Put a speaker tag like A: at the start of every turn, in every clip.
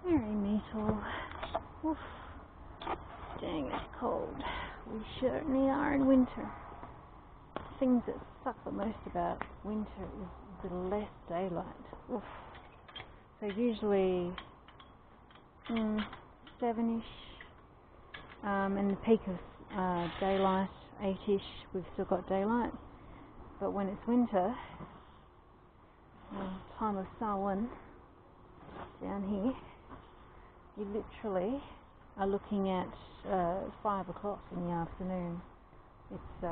A: Very metal. Oof. Dang, it's cold. We certainly are in winter. Things that suck the most about winter is the less daylight. Oof. So usually 7ish, and the peak of daylight 8ish. We've still got daylight, but when it's winter, time of Samhuinn down here, you literally are looking at 5 o'clock in the afternoon. It's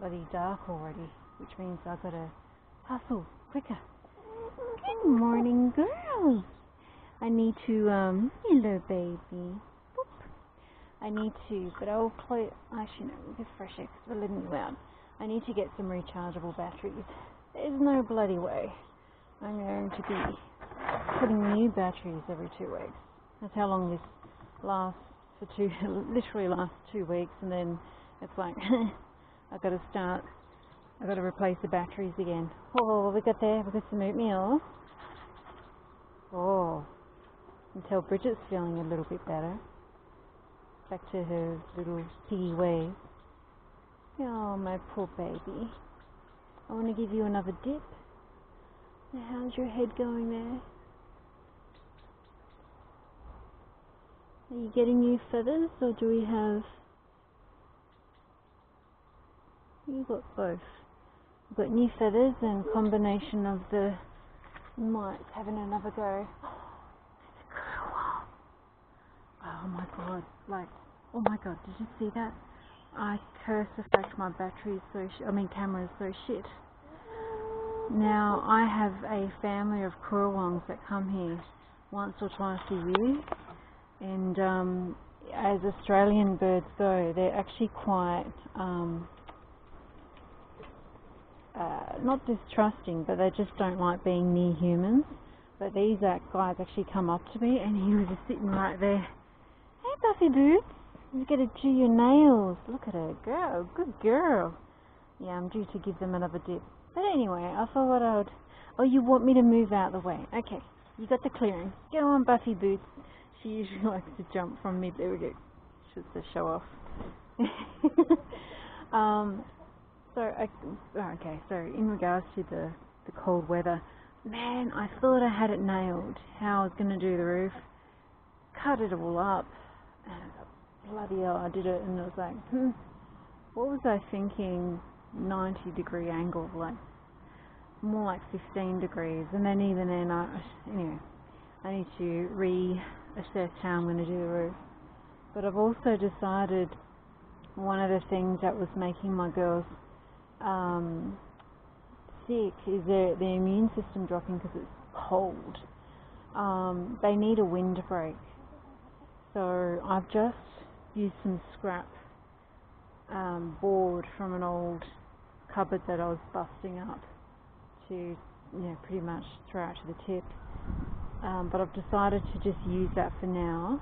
A: bloody dark already, which means I've got to hustle quicker. Good morning, girls. I need to, hello baby. Boop. I need to, but I'll close, actually no, we'll get fresh air because we're letting you out. I need to get some rechargeable batteries. There's no bloody way I'm going to be putting new batteries every 2 weeks. That's how long this lasts for literally lasts 2 weeks, and then it's like, I've got to replace the batteries again. Oh, we got some oatmeal. Oh, until Bridget's feeling a little bit better. Back to her little piggy ways. Oh, my poor baby. I want to give you another dip. Now, how's your head going there? Are you getting new feathers, or do we have... You've got both. We've got new feathers and combination of the mites having another go. It's a Currawong. Oh my god, oh my god, did you see that? I curse the fact my battery is so camera is so shit. Now, I have a family of Currawongs that come here once or twice a year, and as Australian birds go, they're actually quite not distrusting, but they just don't like being near humans. But these guys actually come up to me, and he was just sitting right there. Hey Buffy Boots, you got to chew your nails. Look at her, girl, good girl. Yeah, I'm due to give them another dip. But anyway, I thought what I would... Oh, you want me to move out of the way? Okay, you got the clearing. Go on, Buffy Boots. She usually likes to jump from me. There we go. Just to show off. So in regards to the cold weather, man, I thought I had it nailed, how I was going to do the roof. Cut it all up, and bloody hell, I did it, and it was like, what was I thinking? 90-degree angle, like more like 15 degrees, and then even then, I need to reassess how I'm going to do the roof. But I've also decided one of the things that was making my girls sick is their immune system dropping because it's cold. They need a windbreak. So I've just used some scrap board from an old cupboard that I was busting up to, pretty much throw out to the tip. But I've decided to just use that for now.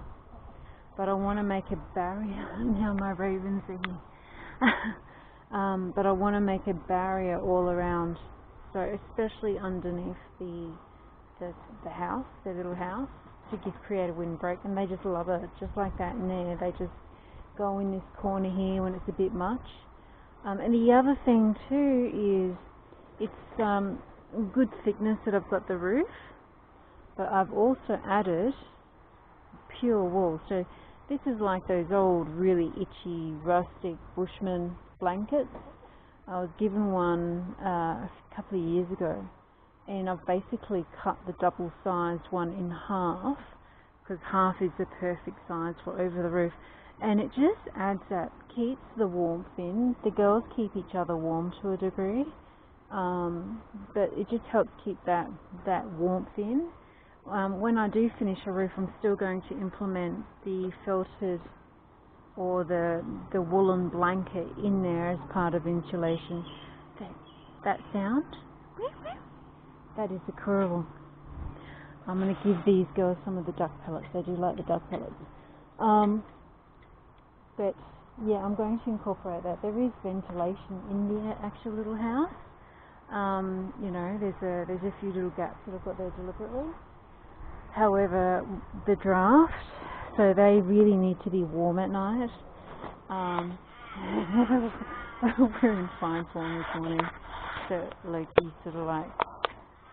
A: But I want to make a barrier. Now my ravens are here. But I want to make a barrier all around, so especially underneath the house, their little house, to create a windbreak. And they just love it, just like that in there. They just go in this corner here when it's a bit much. And the other thing too is it's good thickness that I've got the roof, but I've also added pure wool. So this is like those old really itchy rustic bushman blankets. I was given one a couple of years ago, and I've basically cut the double sized one in half, because half is the perfect size for over the roof, and it just adds that, keeps the warmth in. The girls keep each other warm to a degree, but it just helps keep that warmth in. When I do finish a roof, I'm still going to implement the felted or the woolen blanket in there as part of insulation. That sound, that is the Currawong. I'm going to give these girls some of the duck pellets. They do like the duck pellets. But yeah, I'm going to incorporate that. There is ventilation in the actual little house. There's a few little gaps that I've got there deliberately. However, the draft, so they really need to be warm at night. We're in fine form this morning. So Loki's sort of like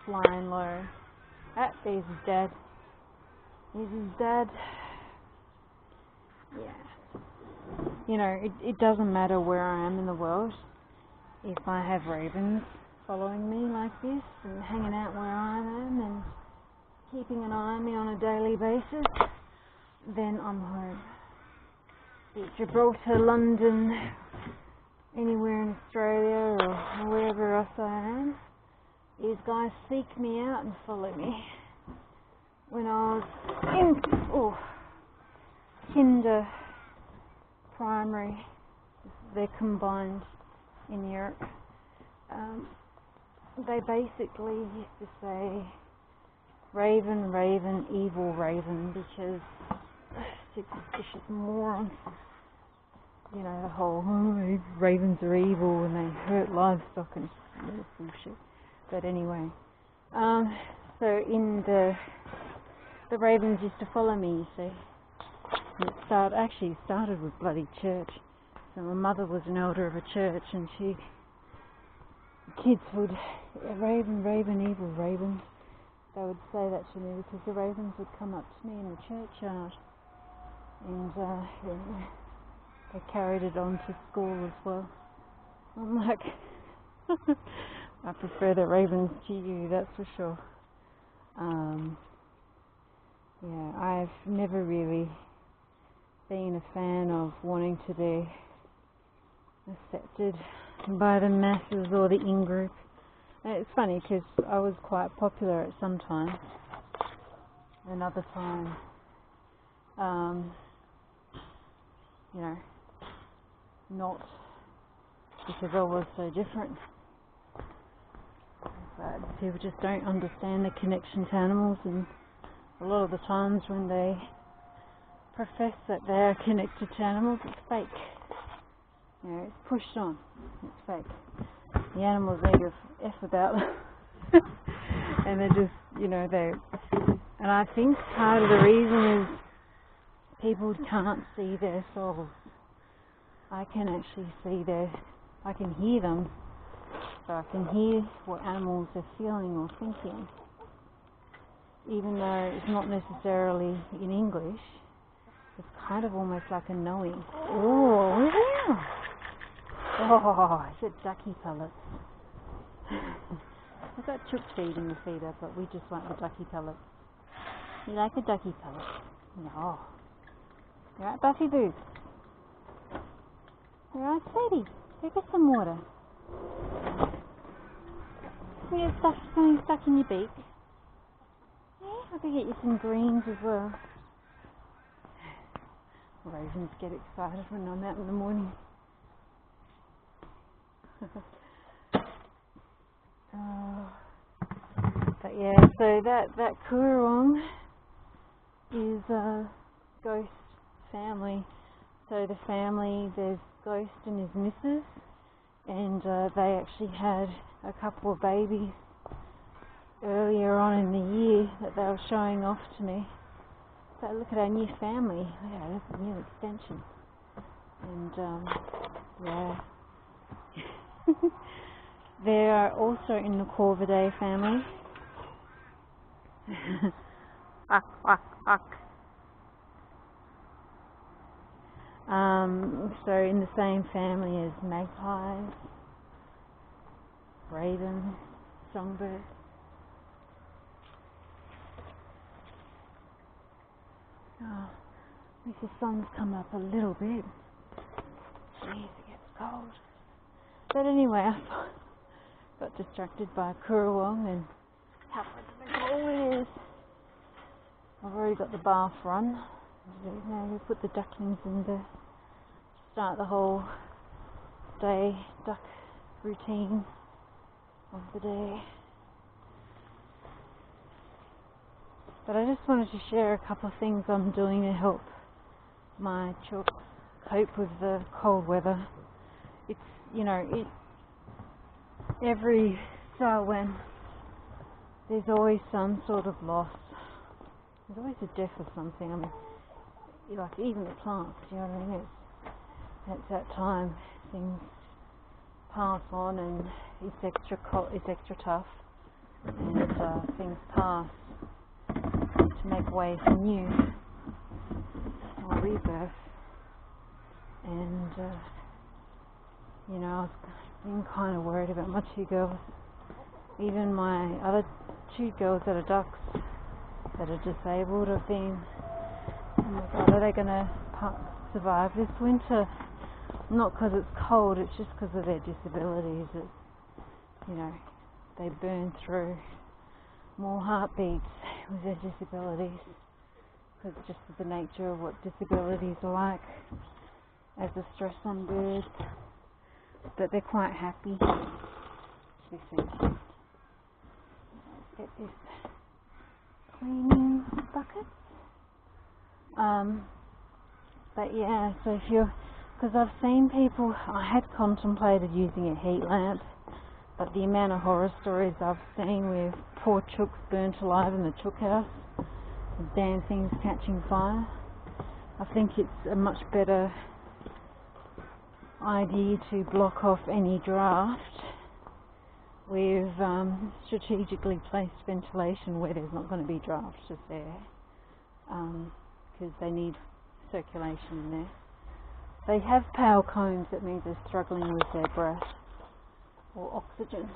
A: flying low. There's his dad. There's his dad. Yeah. You know, it doesn't matter where I am in the world. If I have ravens following me like this and hanging out where I am and keeping an eye on me on a daily basis, then I'm home. Be it Gibraltar, London, anywhere in Australia or wherever else I am, these guys seek me out and follow me. When I was in kinder, primary, they're combined in Europe, they basically used to say raven, raven, evil raven, because superstitious morons, you know, the whole ravens are evil and they hurt livestock and bullshit. But anyway, so in the ravens used to follow me, you see. And it started with bloody church. So my mother was an elder of a church, and kids would, raven, raven, evil raven. They would say that to me because the ravens would come up to me in the churchyard, and they carried it on to school as well. I'm like, I prefer the ravens to you, that's for sure. Yeah, I've never really been a fan of wanting to be accepted by the masses or the in-group. It's funny because I was quite popular at some time, another time, you know, not because I was so different. But people just don't understand the connection to animals, and a lot of the times when they profess that they are connected to animals, it's fake. You know, it's pushed on. It's fake. The animals they give a F about them. And they're just, you know, and I think part of the reason is people can't see their souls. I can actually see I can hear them, so I can hear what animals are feeling or thinking. Even though it's not necessarily in English, it's kind of almost like a knowing. Oh, yeah. Oh, is it ducky pellets? I've got chook feed in the feeder, but we just want the ducky pellets. You like a ducky pellet? No. You right, Buffy Boo? You right, sweetie? Go get some water. You get something stuck in your beak. Yeah, I could get you some greens as well. Ravens get excited when I'm out in the morning. But yeah, so that Currawong is a ghost family. So the family, there's Ghost and his missus, and they actually had a couple of babies earlier on in the year that they were showing off to me. So look at our new family. Yeah, that's a new extension. And yeah. They are also in the Corvidae family. So in the same family as magpies, ravens, songbirds. Oh, at least the sun's come up a little bit. Jeez, it gets cold. But anyway, I got distracted by Currawong and how cold it is. I've already got the bath run. Now we put the ducklings in to start the whole day duck routine of the day. But I just wanted to share a couple of things I'm doing to help my chooks cope with the cold weather. It's, you know, every so when there's always some sort of loss. There's always a death or something. I mean, like even the plants, you know what I mean? At that time, things pass on, and it's extra tough, and things pass to make way for new or rebirth. And you know, I was being kind of worried about my 2 girls, even my other 2 girls that are ducks that are disabled. I've been, oh my God, are they going to survive this winter? Not because it's cold, it's just because of their disabilities. You know, they burn through more heartbeats with their disabilities, because just of the nature of what disabilities are like as a stress on birds. But they're quite happy. Let's get this cleaning bucket. But yeah, so because I've seen people, I had contemplated using a heat lamp, but the amount of horror stories I've seen with poor chooks burnt alive in the chook house, the damn things catching fire, I think it's a much better idea to block off any draft with strategically placed ventilation where there's not going to be draft just there, because they need circulation in there. They have pale combs, that means they're struggling with their breath or oxygen.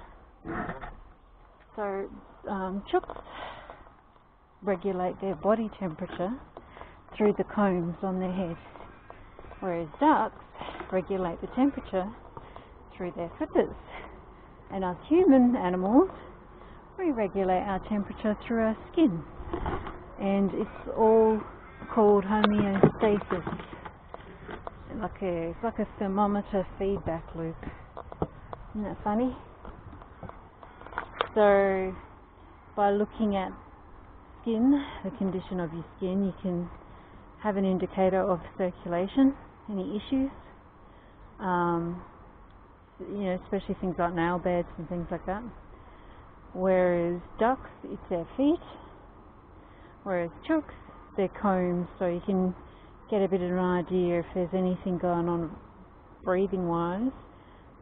A: So chooks regulate their body temperature through the combs on their head, whereas ducks regulate the temperature through their flippers. And us human animals, we regulate our temperature through our skin. And it's all called homeostasis. It's like a thermometer feedback loop. Isn't that funny? So by looking at skin, the condition of your skin, you can have an indicator of circulation, any issues. You know, especially things like nail beds and things like that. Whereas ducks, it's their feet. Whereas chooks, their combs, so you can get a bit of an idea if there's anything going on breathing wise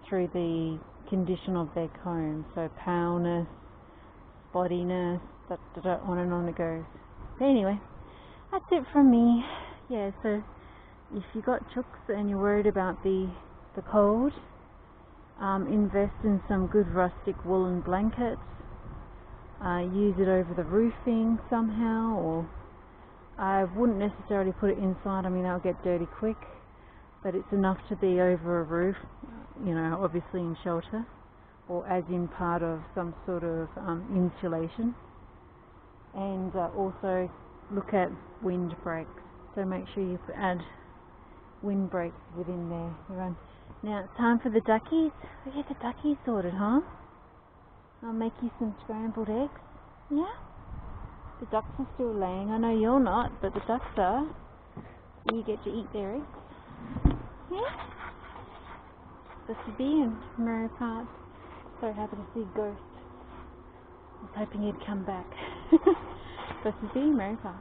A: through the condition of their combs. So paleness, spottiness, on and on it goes. But anyway, that's it from me. Yeah, so if you got chooks and you're worried about the cold, invest in some good rustic woolen blankets. Use it over the roofing somehow, or I wouldn't necessarily put it inside. I mean, that'll get dirty quick, but it's enough to be over a roof, you know, obviously in shelter, or as in part of some sort of insulation. And also look at windbreaks, so make sure you add windbreaks within there. Now it's time for the duckies. We get the duckies sorted, huh? I'll make you some scrambled eggs. Yeah? The ducks are still laying. I know you're not, but the ducks are. You get to eat their eggs. Yeah? Supposed to be in Mary Park. So happy to see Ghost. I was hoping he'd come back. Supposed to be in Mary Park.